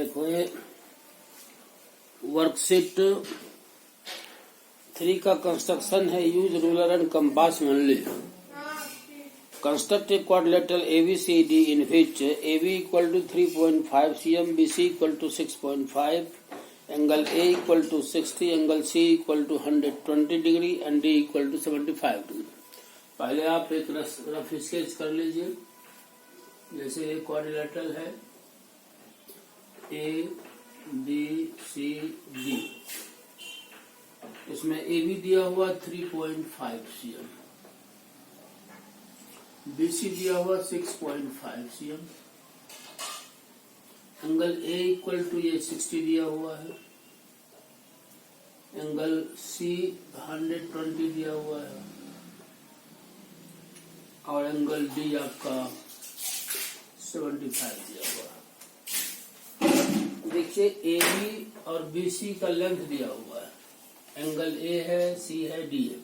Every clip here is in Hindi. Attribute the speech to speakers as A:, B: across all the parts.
A: देखो ये वर्कशीट 3 का कंस्ट्रक्शन है। Use ruler and compass only. Construct A quadrilateral ABCD in which AB equal to 3.5 cm, BC equal to 6.5, angle A equal to 60, angle C equal to 120 degree and D equal to 75 degree। पहले आप एक रफ स्केच कर लीजिए। जैसे ये क्वाड्रिलेटरल है ABCD, इसमें AB दिया हुआ 3.5 cm, BC दिया हुआ 6.5 cm, angle A equal to ये 60 दिया हुआ है, एंगल C 120 दिया हुआ है और एंगल D आपका 75 दिया हुआ है। देखिए AB और BC का लेंथ दिया हुआ है, एंगल A है, C है, D है।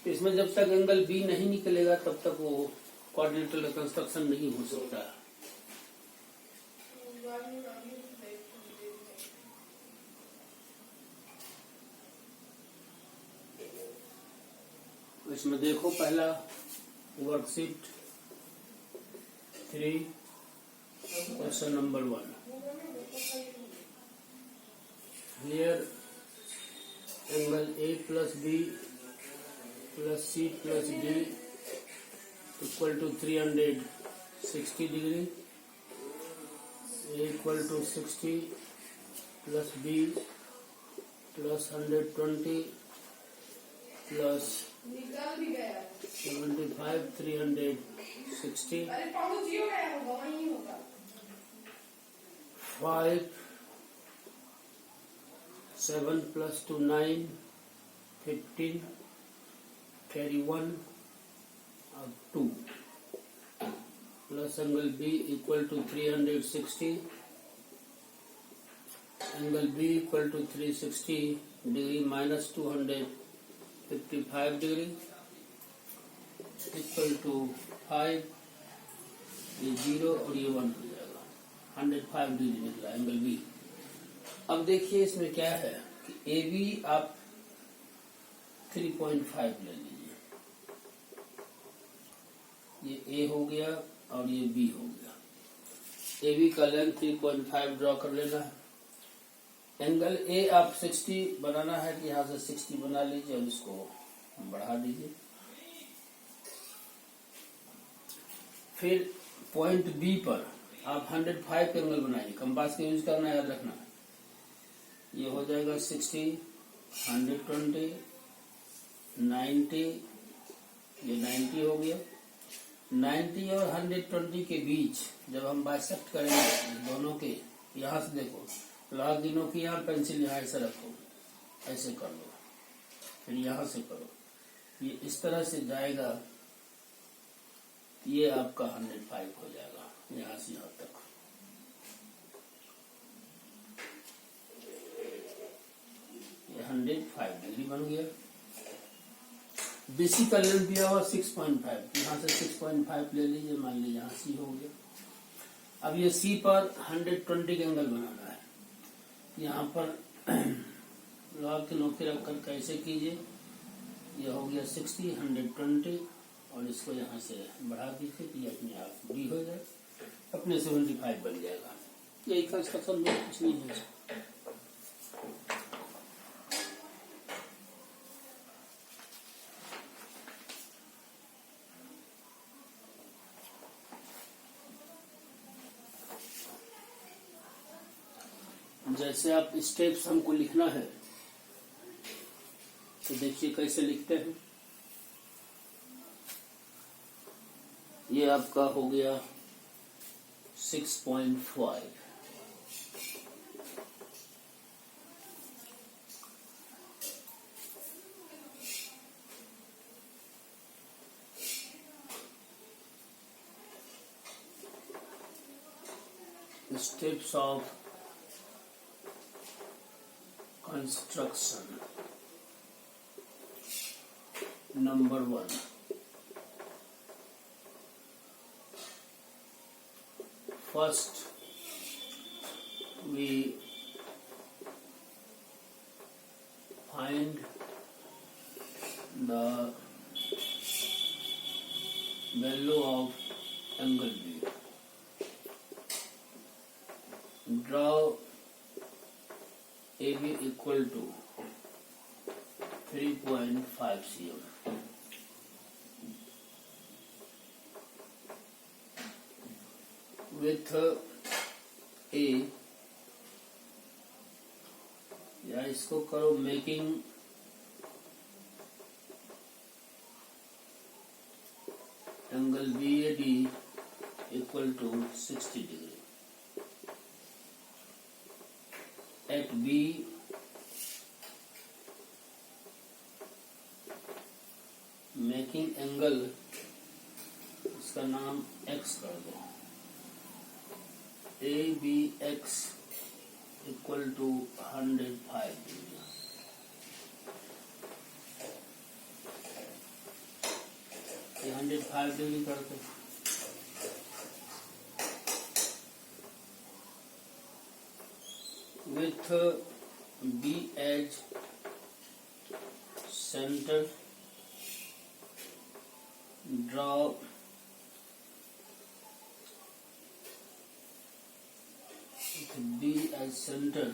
A: इसमें जब तक एंगल B नहीं निकलेगा तब तक वो क्वाड्रिलेटरल का कंस्ट्रक्शन नहीं हो सकता है। इसमें देखो पहला worksheet 3 question number 1। Here angle A plus B plus C plus D equal to 360 degree, A equal to 60 plus B plus 120 plus 75 360 5 7 plus 2 9 15 carry 1 और 2 plus angle B equal to 360, angle B equal to 360 degree minus 255 degree equal to 5, ये 0 और ये 1 हो जाएगा, 105 डिग्री निकला एंगल B। अब देखिए इसमें क्या है कि AB आप 3.5 ले लीजिए, ये A हो गया और ये B हो गया। AB का लेंथ 3.5 ड्रॉ कर लेना है। एंगल A आप 60 बनाना है कि यहाँ से 60 बना लीजिए और इसको बढ़ा दीजिए। फिर पॉइंट B पर आप 105 का एंगल बनाइए। कंपास का यूज करना याद रखना। ये हो जाएगा 60, 120, 90, ये 90 हो गया। 90 और 120 के बीच जब हम बाइसेक्ट करेंगे दोनों के, यहाँ से देखो लास्ट दिनों की, यहाँ पेंसिल यहाँ ऐसे रखो, ऐसे कर लो, फिर यहाँ से करो, ये इस तरह से जाएगा, ये आपका 105 हो जाएगा यहाँ से यहाँ तक। ये 105 डिग्री बन गया। BC का लेंथ दिया हुआ 6.5, यहाँ से 6.5 ले लीजिए, मान लीजिए यहाँ C हो गया। अब ये C पर 120 का एंगल बनाना है। यहाँ पर लॉग के नोके रखकर कैसे कीजिए, ये हो गया 60, 120 और इसको यहाँ से बढ़ा दीजिए कि ये अपने आप B हो जाए, अपने 75 बन जाएगा। यही कंस्ट्रक्शन में कुछ नहीं है। जैसे आप स्टेप्स हमको लिखना है तो देखिए कैसे लिखते हैं। ये आपका हो गया 6.5, steps of construction number 1। First, we find the value of angle B. Draw AB equal to 3.5 cm. With A या इसको करो making angle BAD equal to 60 degree. At B making angle, इसका नाम X कर दो. ABX equal to 105 degree. ये 105 डिग्री कर दो. With B as center, draw B as center,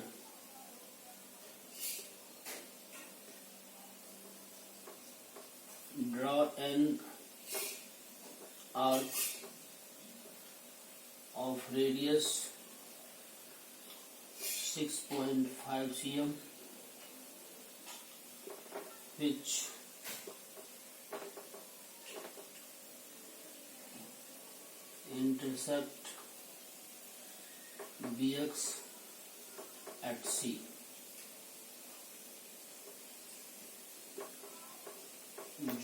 A: draw an arc of radius 6.5 cm, which intersect BX at C.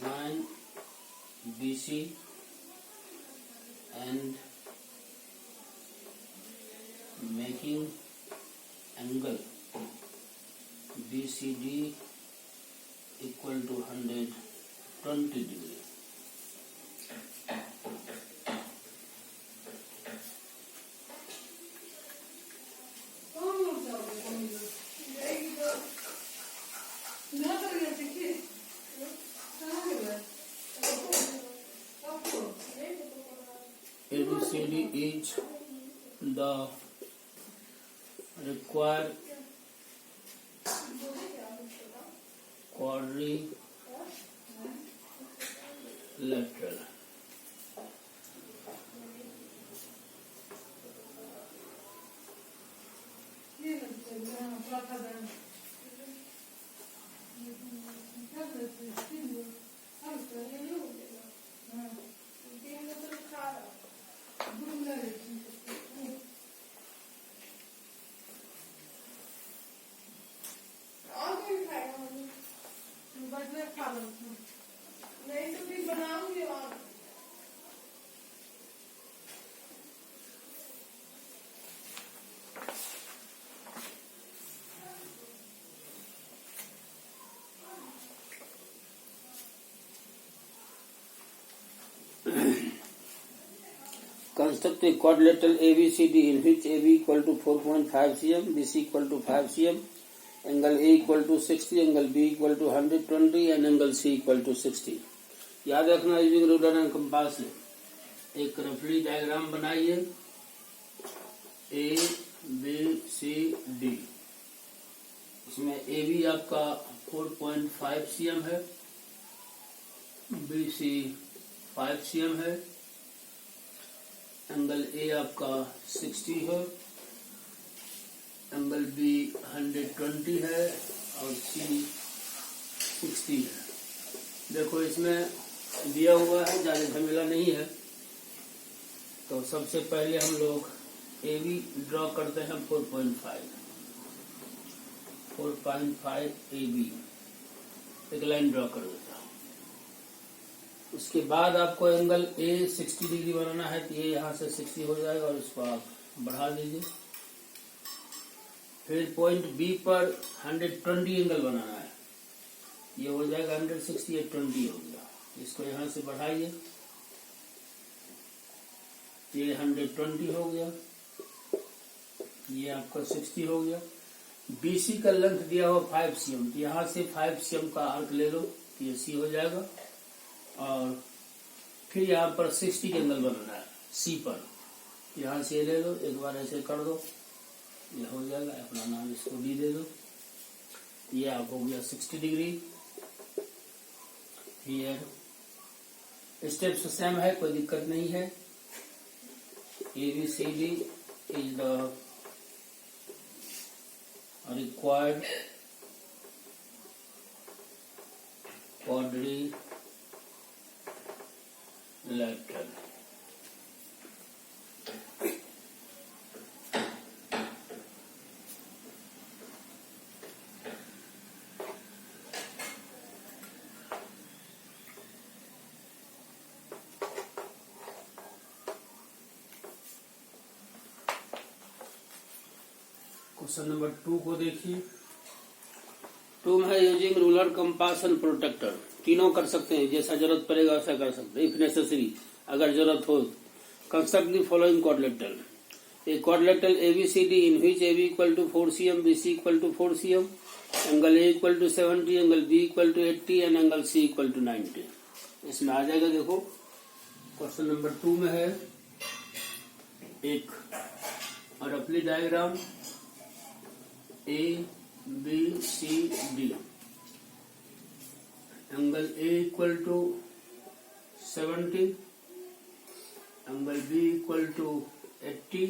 A: Join BC and making angle BCD equal to 120 degree. ABCD is the required quadrilateral.
B: नहीं तो फिर बनाऊंगी और
A: Construct a quadrilateral ABCD in which AB equal to 4.5 cm, BC equal to 5 cm, angle A equal to 60, angle B equal to 120 and angle C equal to 60. याद रखना यूजिंग रूलर एंड कंपास से एक रफली डायग्राम बनाइए. ABCD, इसमें AB आपका 4.5 cm है, BC 5 cm है, एंगल A आपका 60 है, एंगल B 120 है और C 60 है. देखो इसमें दिया हुआ है, ज्यादा झमेला नहीं है. तो सबसे पहले हम लोग AB ड्रॉ करते हैं 4.5 AB, एक लाइन ड्रॉ कर देता हूं. उसके बाद आपको एंगल A 60 डिग्री बनाना है, तो ये यहाँ से 60 हो जाएगा और इसको आप बढ़ा दीजिए. फिर पॉइंट B पर 120 एंगल बनाना है, ये हो जाएगा 160, ये 20 हो गया. इसको यहाँ से बढ़ाइए, ये 120 हो गया. ये आपका 60 हो गया। बीसी का लेंथ दिया हुआ 5 cm, तो यहाँ से 5 cm का आर्क ले लो, तो ये सी हो जाएगा। और फिर यहाँ पर 60 के एंगल बनाना है सी पर, यहाँ से ले लो, एक बार ऐसे कर दो, ये हो जाएगा। अपना नाम इसको डी दे दो। ये आप हो गया 60 डिग्री। स्टेप्स सेम है, कोई दिक्कत नहीं है। ABCD is the required quadrilateral. Question number 2 को देखिए। 2 में है using ruler, compass and protractor. तीनों कर सकते हैं, जैसा जरूरत पड़ेगा वैसा कर सकते हैं। इफ नेसेसरी, अगर जरूरत हो। Construct the following quadrilateral. A quadrilateral ABCD in which AB equal to 4 cm, BC equal to 4 cm, angle A equal to 70, angle B equal to 80 and angle C equal to 90। इसमें आ जाएगा। देखो क्वेश्चन नंबर 2 में है एक रफली diagram ABCD, angle A equal to 70, angle B equal to 80,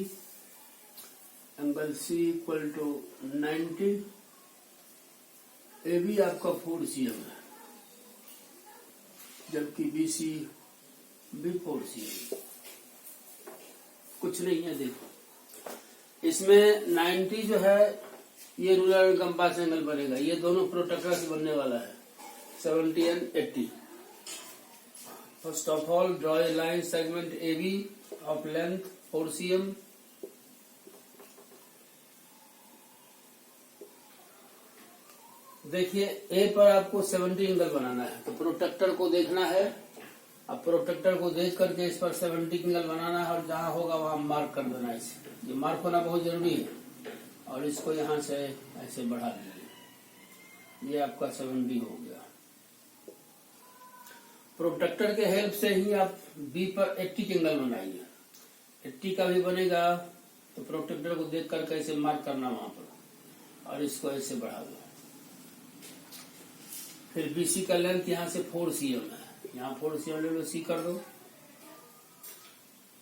A: angle C equal to 90। AB आपका 4 cm है, जबकि BC भी 4 cm। कुछ नहीं है। देखो इसमें 90 जो है ये रूलर एंड कंपास एंगल बनेगा। ये दोनों प्रोटेक्टर से बनने वाला है 70 and 80। First of all draw a line segment AB of length 4 cm। देखिए A पर आपको 70 एंगल बनाना है, तो प्रोटेक्टर को देखना है। अब प्रोटेक्टर को देख करके इस पर 70 एंगल बनाना है, और जहां होगा वहां मार्क कर देना है। इसे ये मार्क होना बहुत जरूरी है। और इसको यहाँ से ऐसे बढ़ा दीजिए। ये आपका 70 हो गया। प्रोटेक्टर के हेल्प से ही आप B पर 80 के एंगल बनाइए। 80 का भी बनेगा, तो प्रोटेक्टर को देख कर कैसे मार्क करना वहां पर, और इसको ऐसे बढ़ा दो। फिर BC का लेंथ यहाँ से 4 cm है, यहाँ 4 cm ले लो, C कर दो,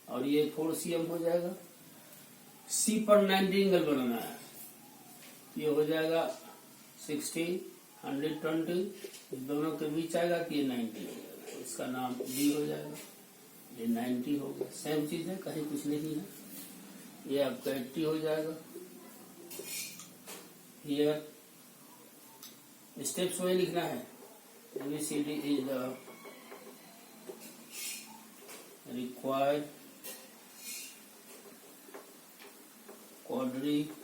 A: और ये 4 cm हो जाएगा। C पर 90 एंगल बनाना है, ये हो जाएगा 60, 120, इस दोनों के बीच आएगा कि ये 90 हो जाएगा। इसका नाम D हो जाएगा। ये 90 हो गया। सेम चीज है, कहीं कुछ नहीं है। ये आपका 80 हो जाएगा। ये स्टेप्स वही लिखना है। ABCD is the required quadrilateral।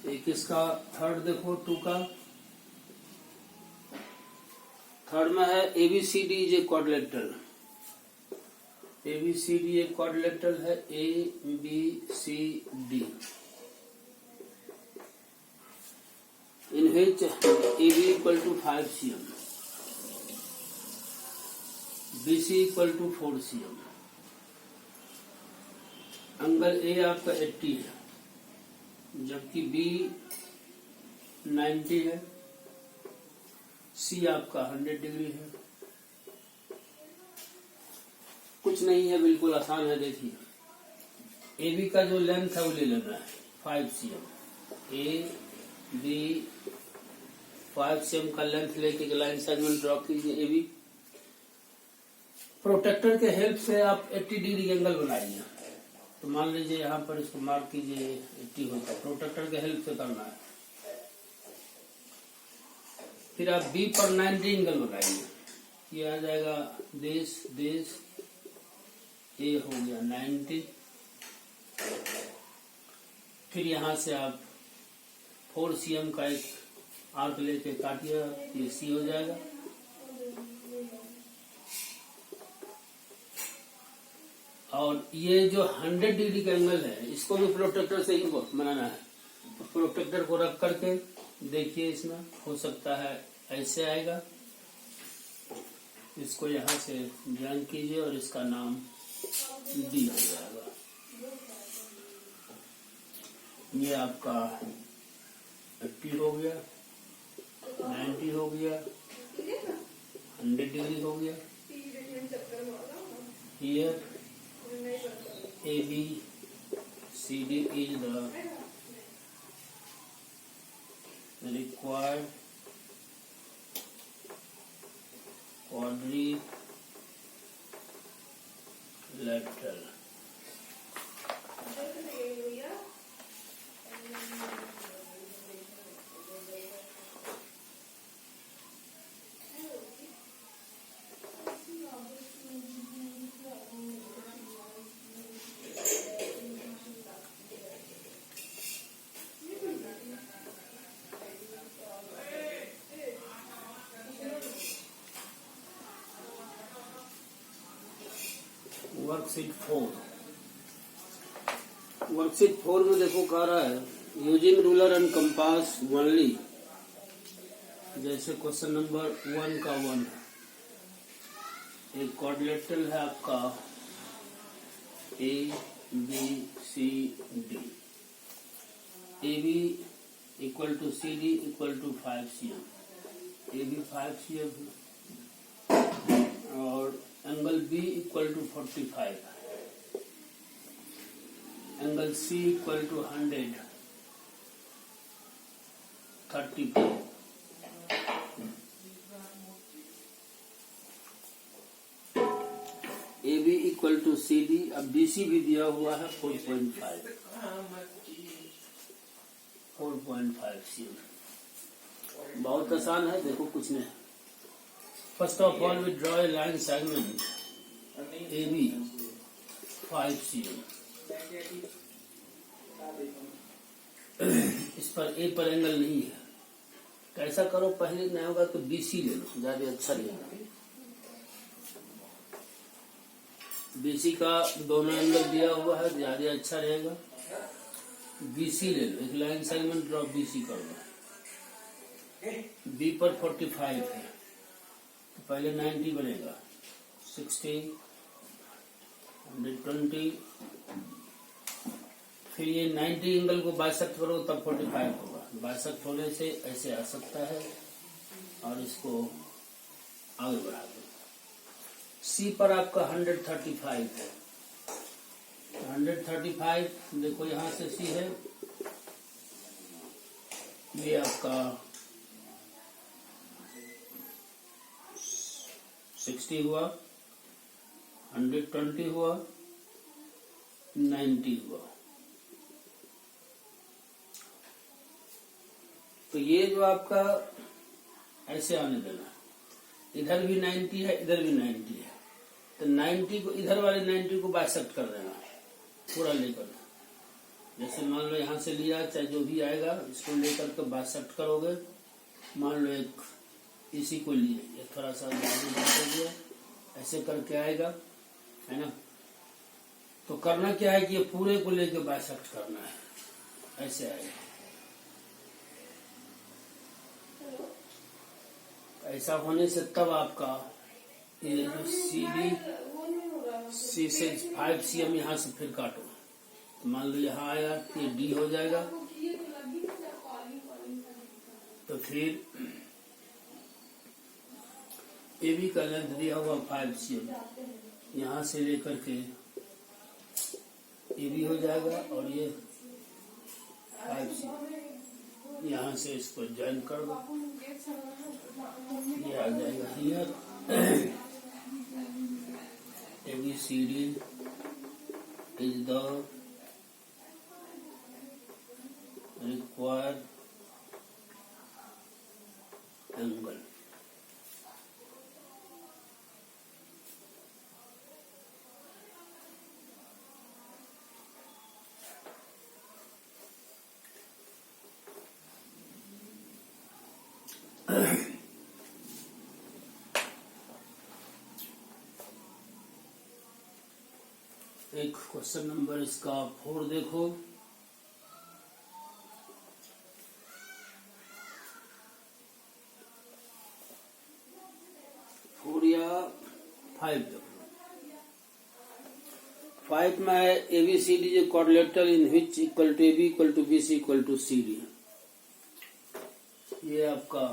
A: एक इसका थर्ड देखो 2 का। थर्ड में है ABCD is a quadrilateral. ABCD एक क्वाड्रिलेटरल है। ABCD in which AB equal to 5 cm, BC equal to 4 cm, angle A आपका 80 है, जबकि B 90 है, C आपका 100 डिग्री है। कुछ नहीं है, बिल्कुल आसान है। देखिए AB का जो लेंथ है वो ले लेना है 5 cm। AB 5 cm का लेंथ लेके लाइन सेगमेंट ड्रॉ कीजिए AB। प्रोटेक्टर के हेल्प से आप 80 डिग्री एंगल बनाइए। तो मान लीजिए यहाँ पर इसको मार्क कीजिए 80 होता है, प्रोटेक्टर के हेल्प से करना है। फिर आप B पर 90 एंगल बनाइए, ये आ जाएगा दिस दिस, ये हो गया 90। फिर यहाँ से आप 4 cm का एक आर्क लेके काटिए, ये सी हो जाएगा। और ये जो 100 डिग्री का एंगल है, इसको भी प्रोट्रैक्टर से ही बनाना है। प्रोट्रैक्टर को रख करके देखिए, इसमें हो सकता है ऐसे आएगा। इसको यहाँ से ज्वाइन कीजिए और इसका नाम डी हो जाएगा। ये आपका 80 हो गया, 90 हो गया, 100 डिग्री हो गया। Here AB CD is the required quadrilateral. Worksheet 4 में देखो कह रहा है using ruler and compass only. जैसे क्वेश्चन नंबर 1 का 1 है, एक क्वाड्रिलेटरल है आपका ABCD, AB equal to CD equal to 5 cm, AB 5 cm और angle B equal to 45, angle C equal to 135। AB equal to CD, अब BC भी दिया हुआ है 4.5 cm। बहुत आसान है, देखो कुछ नहीं। First of all we draw a line segment AB 5 cm। इस पर ए पर एंगल नहीं है, कैसा करो, पहले नहीं होगा तो BC ले लो, ज्यादा अच्छा रहेगा। BC का दोनों एंगल दिया हुआ है, ज्यादा अच्छा रहेगा। BC ले लो, एक लाइन सेगमेंट ड्रॉ BC कर लो। B पर 45 है तो पहले 90 बनेगा, 60, 120, फिर ये 90 एंगल को बाइसेक्ट करो तब 45 होगा। बाइसेक्ट होने से ऐसे आ सकता है और इसको आगे बढ़ा दो। C पर आपका 135 है, 135 देखो यहाँ से C है, ये आपका 60 हुआ, 120 हुआ, 90 हुआ। तो ये जो आपका ऐसे आने देना, इधर भी 90 है, इधर भी 90 है, तो 90 को, इधर वाले 90 को बाइसेक्ट कर देना पूरा लेकर। जैसे मान लो यहाँ से लिया, चाहे जो भी आएगा इसको लेकर के बाइसेक्ट करोगे। मान लो एक इसी को लिए, ये थोड़ा सा दिया, ऐसे करके आएगा, है ना। तो करना क्या है कि ये पूरे को लेके बाइसेक्ट करना है, ऐसे आएगा। ऐसा होने से तब आपका ये जो C से 5 cm यहाँ से फिर काटो, तो मान लो यहाँ आया तो ये D हो जाएगा। तो फिर AB का लेंथ दिया हुआ 5 cm, यहाँ से लेकर के AB हो जाएगा और ये 5 cm, यहाँ से इसको ज्वाइन कर दो, ये आ जाएगा here. ABCD is the required angle। एक क्वेश्चन नंबर इसका 4 देखो। फोर या 5 देखो। 5 में है ABCD जो quadrilateral in which equal to AB equal to BC equal to CD। ये आपका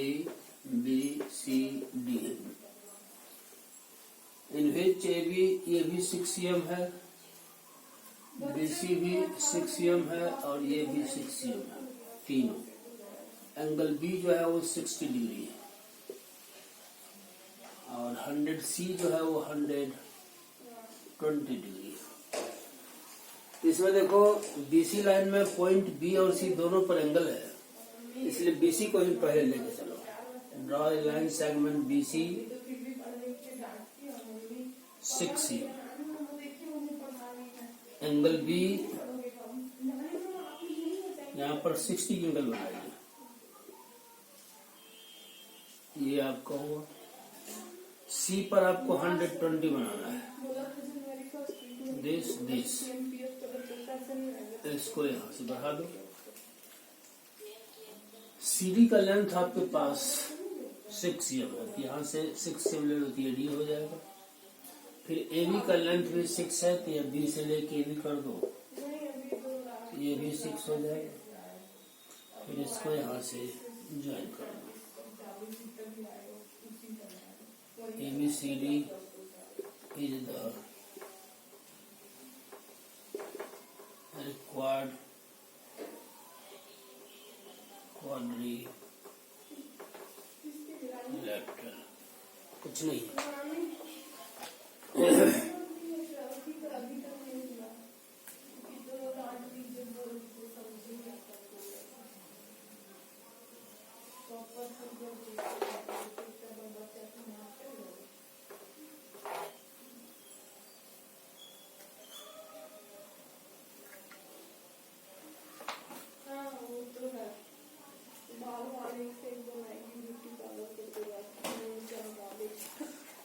A: ABCD है। इन विच ये भी 6 cm है, BC भी 6 cm है और ये भी 6 cm है, तीनों। एंगल B जो है वो 60 डिग्री है और 100C जो है वो 120 डिग्री है। इसमें देखो BC लाइन में पॉइंट B और C दोनों पर एंगल है, इसलिए BC को ही पहले लेके चलो। Draw a line segment BC 6 cm। Angle B यहाँ पर 60 एंगल बनाइए। ये आपका हुआ। C पर आपको 120 बनाना है। दिस इसको यहाँ से बढ़ा दो। CD का लेंथ आपके पास 6 cm है, यहाँ से 6 cm ले लो तो ये D हो जाएगा। फिर AB का लेंथ भी 6 है तो ये B से लेके AB कर दो, ये भी 6 हो जाएगा। फिर इसको यहाँ से ज्वाइन कर दो। ABCD is the required quadrilateral। कुछ नहीं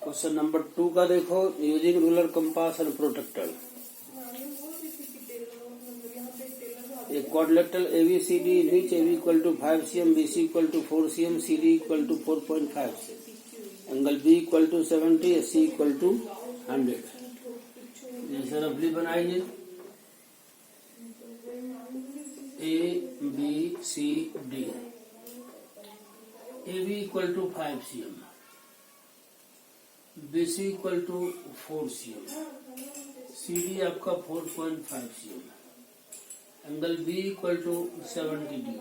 A: क्वेश्चन नंबर 2 का देखो। Using ruler compass and protractor, एक quadrilateral ABCD in which AB equal to 5 cm, BC equal to 4 cm, CD equal to 4.5 cm, angle B equal to 70, AC equal to 100। जैसे रफली बनाइए ABCD। AB equal to 5 cm, BC equal to 4 cm, CD आपका 4.5 cm, angle B equal to 70 degree,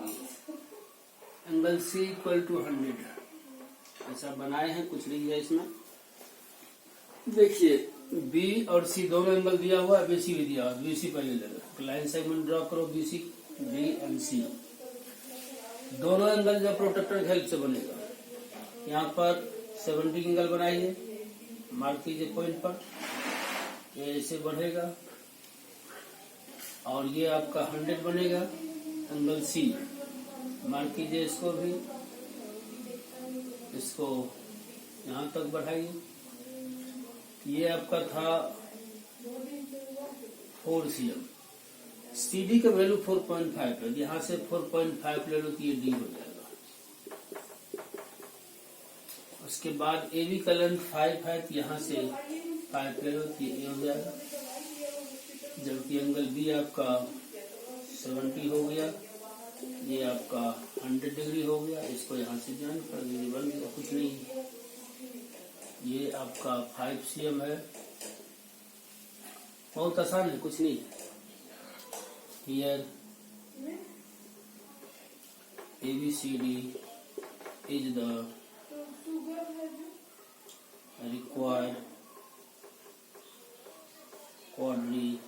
A: angle C equal to 100। ऐसा बनाए हैं, कुछ नहीं है इसमें। देखिए B और C दोनों एंगल दिया हुआ है, BC भी दिया हुआ है। BC पहले ले लो, लाइन सेगमेंट ड्रॉ करो BC, B एंड C। दोनों एंगल जो प्रोट्रैक्टर की हेल्प से बनेगा। यहाँ पर 70 एंगल बनाइए, मार्क कीजिए पॉइंट पर, ये ऐसे बढ़ेगा और ये आपका 100 बनेगा। एंगल C मार्क कीजिए, इसको भी, इसको यहाँ तक बढ़ाइए। ये आपका था 4 cm। CD का वैल्यू 4.5 है, यहाँ से 4.5 ले लो तो ये D हो जाएगा। उसके बाद AB का लेंथ 5 है तो यहाँ से 5 ले लो तो ये A हो जाएगा। जबकि एंगल B आपका 70 हो गया, ये आपका 100 डिग्री हो गया। इसको यहाँ से ज्वाइन कर दीजिए, बन गया। कुछ नहीं, ये आपका 5 cm है। बहुत आसान है, कुछ नहीं। Here ABCD is the required quadrilateral।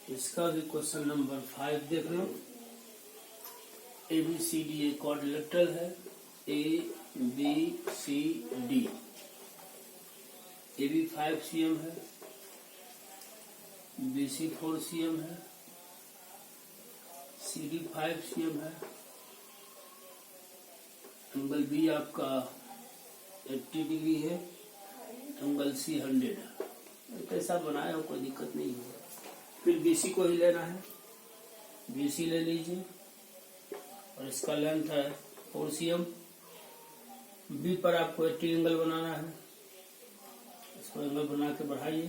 A: इसका भी क्वेश्चन नंबर 5 देख लो। ए बी सी डी ये क्वाड्रिलेटरल है, A B C D. A B 5 cm है, बी सी 4 cm है, सी डी 5 cm है। एंगल बी आपका 80 डिग्री है, एंगल सी 100 है। कैसा बनाया हो कोई दिक्कत नहीं होगा। फिर बीसी को ही लेना है, बीसी ले लीजिए और इसका लेंथ है 4 cm। बी पर आपको 80 एंगल बनाना है, इसको एंगल बना के बढ़ाइए।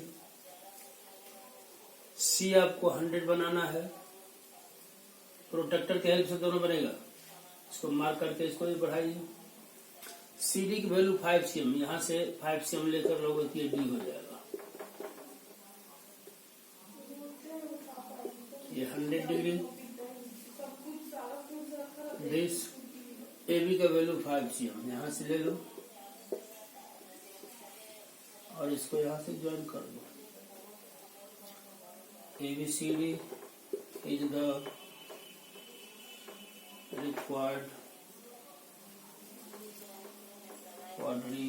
A: सी आपको 100 बनाना है, प्रोटेक्टर के हेल्प से दोनों बनेगा। इसको मार्क करके इसको भी बढ़ाइए। सी डी की वैल्यू 5 cm, यहाँ से 5 cm लेकर लोगों की डी हो जाएगा। ये 100 डिग्री। दिस ए बी का वैल्यू 5 cm, यहाँ से ले लो और इसको यहाँ से ज्वाइन कर दो। A B C D is the required quadrilateral।